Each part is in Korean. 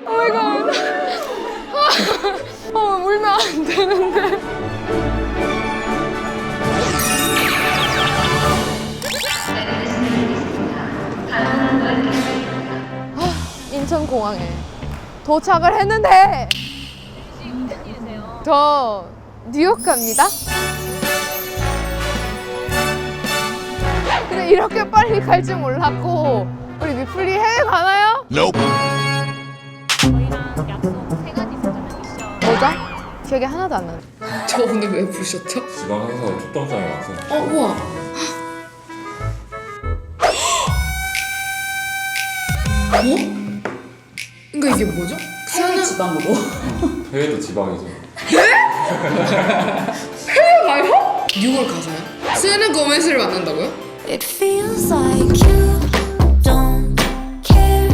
오 마이 갓. 울면 안 되는데. 인천공항에 도착을 했는데 저 뉴욕 갑니다. 근데 이렇게 빨리 갈 줄 몰랐고 우리 미플리 해외 가나요? Nope. 저희랑 약속 3가지 있었잖아요, 미션. 뭐죠? 기억이 하나도 안 나요. 저 오늘 왜 부르셨죠? 지방에서 출동장에 와서 우와. 그러니까 이게 뭐죠? 해외 지방으로. 해외도 지방이죠. 가요? 뉴욕을 가서요? 셀레나 고메스를 만난다고요? It feels like you don't care.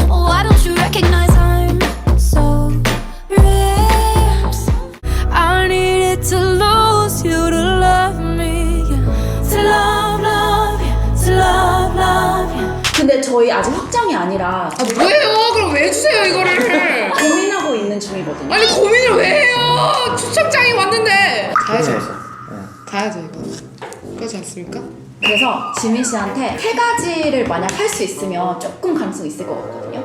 Why don't you recognize I'm so rare? I needed to lose you to love me, yeah. To love you, to love you. 근데 저희 아직 확정이 아니라 아 뭐예요? 그럼 왜 주세요 이거를? 고민하고 있는 중이거든요. 아니 고민을 왜 해요? 초청장이 왔는데 가야죠. 가야죠 이거. 그렇지 않습니까? 그래서 지민 씨한테 3가지를 만약 할 수 있으면 조금 가능성 있을 것 같거든요.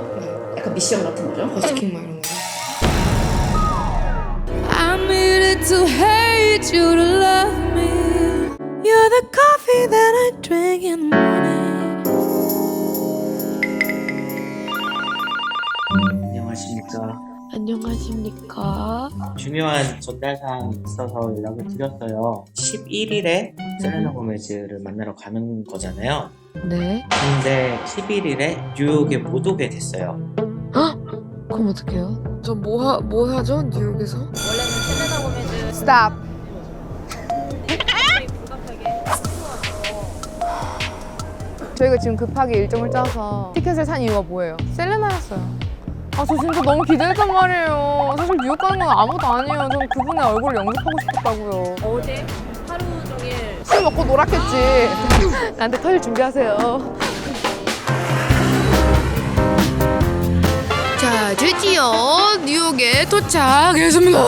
약간 미션 같은 거죠. 버스킹 막 이런 거. I needed to hate you to love me. You're the coffee that I drink in the morning. 안녕하십니까. 안녕하십니까. 중요한 전달사항이 있어서 연락을 드렸어요. 11일에 셀레나 고메즈를 만나러 가는 거잖아요. 네. 근데 11일에 뉴욕에 못 오게 됐어요. 그럼 어떡해요? 저 뭐 하죠? 뉴욕에서? 원래는 셀레나 고메즈 Stop. 저희 불가피하게 저희가 지금 급하게 일정을 짜서 티켓을 산 이유가 뭐예요? 셀레나였어요. 아, 저 진짜 너무 기대했단 말이에요. 사실 뉴욕 가는 건 아무것도 아니에요. 저는 그분의 얼굴을 영접하고 싶었다고요. 어제 하루 종일 술 먹고 놀았겠지. 나한테 털 준비하세요. 자, 드디어 뉴욕에 도착했습니다.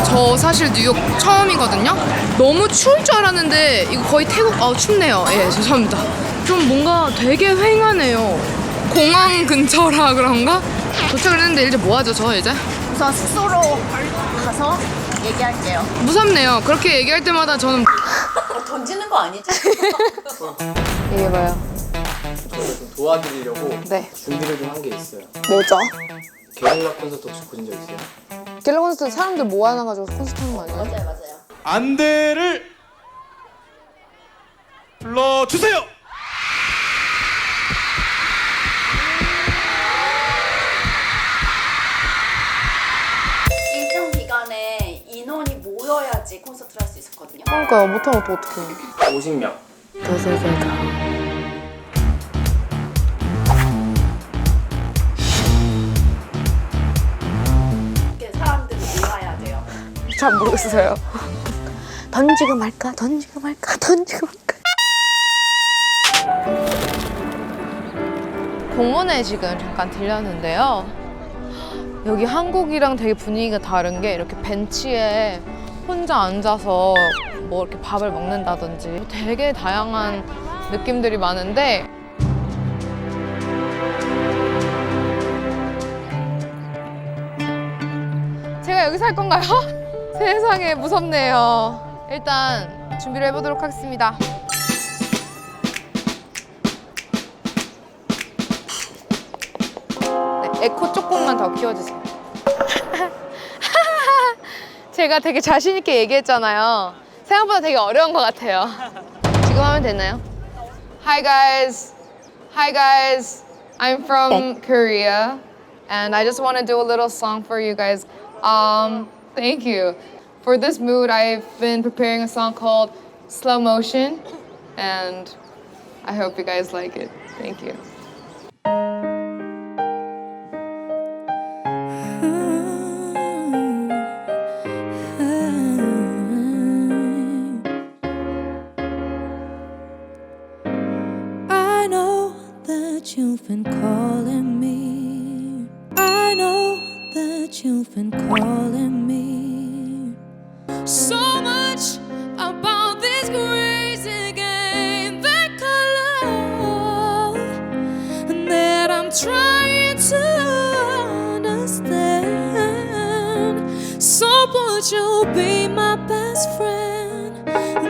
저 사실 뉴욕 처음이거든요. 너무 추울 줄 알았는데 이거 거의 태국. 춥네요. 예, 죄송합니다. 좀 뭔가 되게 휑하네요. 공항 근처라 그런가? 도착을 했는데 이제 뭐 하죠, 저 이제? 우선 숙소로 가서 얘기할게요. 무섭네요. 그렇게 얘기할 때마다 저는 던지는 거 아니죠? 얘기해봐요. 저희가 좀 도와드리려고 네. 준비를 좀 한 게 있어요. 뭐죠? 게릴라 콘서트 혹시 보신 적 있어요? 갤러 콘서트 사람들 모아놔가지고 콘서트 하는 거 아니에요? 맞아요. 안대를 불러주세요. 일정 기간에 인원이 모여야지 콘서트를 할 수 있었거든요. 그러니까요. 못하면 또 어떡해요. 50명. 이렇게 사람들이 모여야 돼요. 잘 모르겠어요. 던지고 말까, 던지고 말까, 던지고 말까. 공원에 지금 잠깐 들렸는데요. 여기 한국이랑 되게 분위기가 다른 게 이렇게 벤치에 혼자 앉아서 뭐 이렇게 밥을 먹는다든지 되게 다양한 느낌들이 많은데 제가 여기서 할 건가요? 세상에 무섭네요. 일단 준비를 해보도록 하겠습니다. 네, 에코 조금만 더 키워주세요. 제가 되게 자신 있게 얘기했잖아요. 생각보다 되게 어려운 것 같아요. 지금 하면 되나요? Hi guys. Hi guys. I'm from Korea and I just want to do a little song for you guys. Thank you. For this mood, I've been preparing a song called Slow Motion and I hope you guys like it. Thank you. I know that that you've been calling me. I know that you've been calling me. So much about this crazy game that call love, and that I'm trying to understand. So would you be my best friend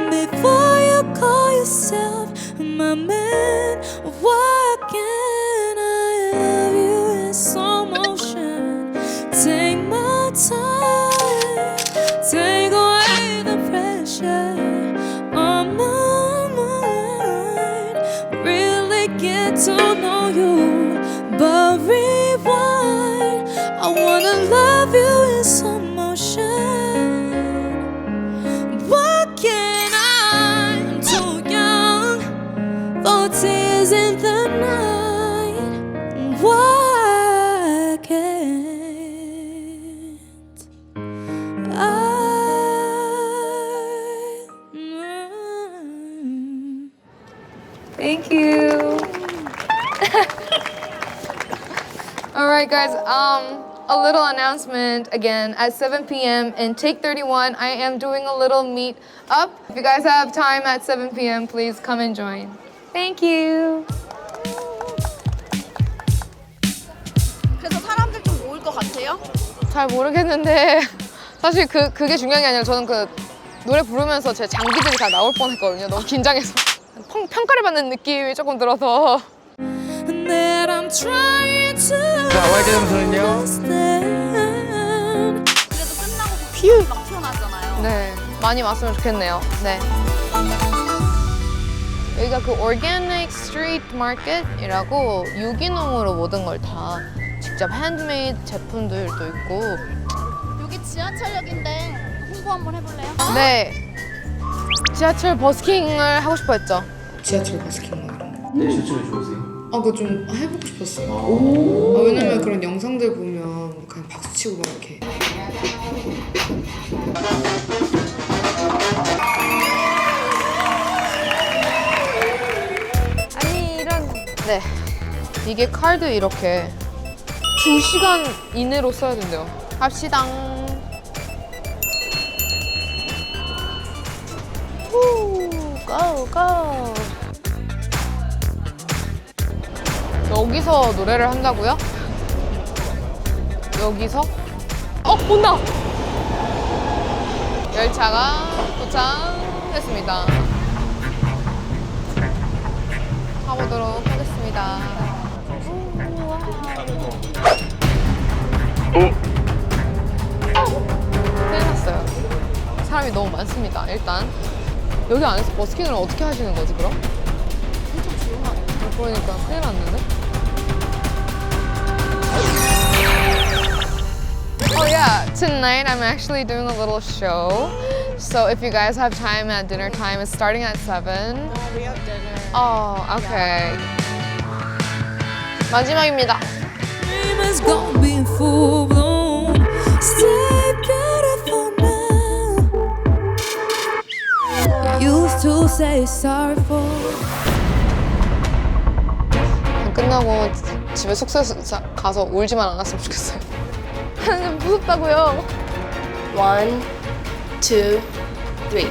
before you call yourself my man? Why can't I love you in slow motion? Take my time, take away the pressure on my mind. Really get to know you, but rewind. I wanna love you in slow motion. Why can't I'm too young for tears in the night? Why can't I? Thank you. All right, guys. A little announcement again at 7 p.m. in Take 31. I am doing a little meet up. If you guys have time at 7 p.m., please come and join. Thank you. 그래서 사람들 좀 모을 것 같아요? 잘 모르겠는데 사실 그게 중요한 게 아니라 저는 그 노래 부르면서 제 장기들이 다 나올 뻔했거든요. 너무 긴장해서 평가를 받는 느낌이 조금 들어서. That I'm trying to YG 점수는요? 그래도 끝나고 뷰 막 튀어나왔잖아요. 네, 많이 왔으면 좋겠네요. 네. 여기가 그 Organic Street Market이라고 유기농으로 모든 걸 다 직접 핸드메이드 제품들도 있고. 여기 지하철역인데 홍보 한번 해볼래요? 네. 지하철 버스킹을 하고 싶어 했죠. 지하철 버스킹 뭐 이런 거. 네, 실제로 좋으세요? 그거 좀 해보고 싶었어요. 왜냐면 그런 영상들 보면 그냥 박수 치고 막 이렇게. 아니 이런. 네. 이게 카드 이렇게 2시간 이내로 써야 된대요. 합시다. 후, 고, 고. 여기서 노래를 한다고요? 여기서? 온다! 열차가 도착했습니다. 가보도록 하겠습니다. 큰일 났어요. 사람이 너무 많습니다. 일단 여기 안에서 버스킹을 어떻게 하시는 거지 그럼? 엄청 조용하네. 그러니까 큰일 났는데? Oh yeah, tonight I'm actually doing a little show. So if you guys have time at dinner time, it's starting at 7. We have dinner. Oh, okay. 마지막입니다. dream is gonna be in full bloom. Stay beautiful now. Used to say sorry for. 끝나고 집에 숙소에 가서 울지만 않았으면 좋겠어요. 무섭다고요. 1, 2, 3.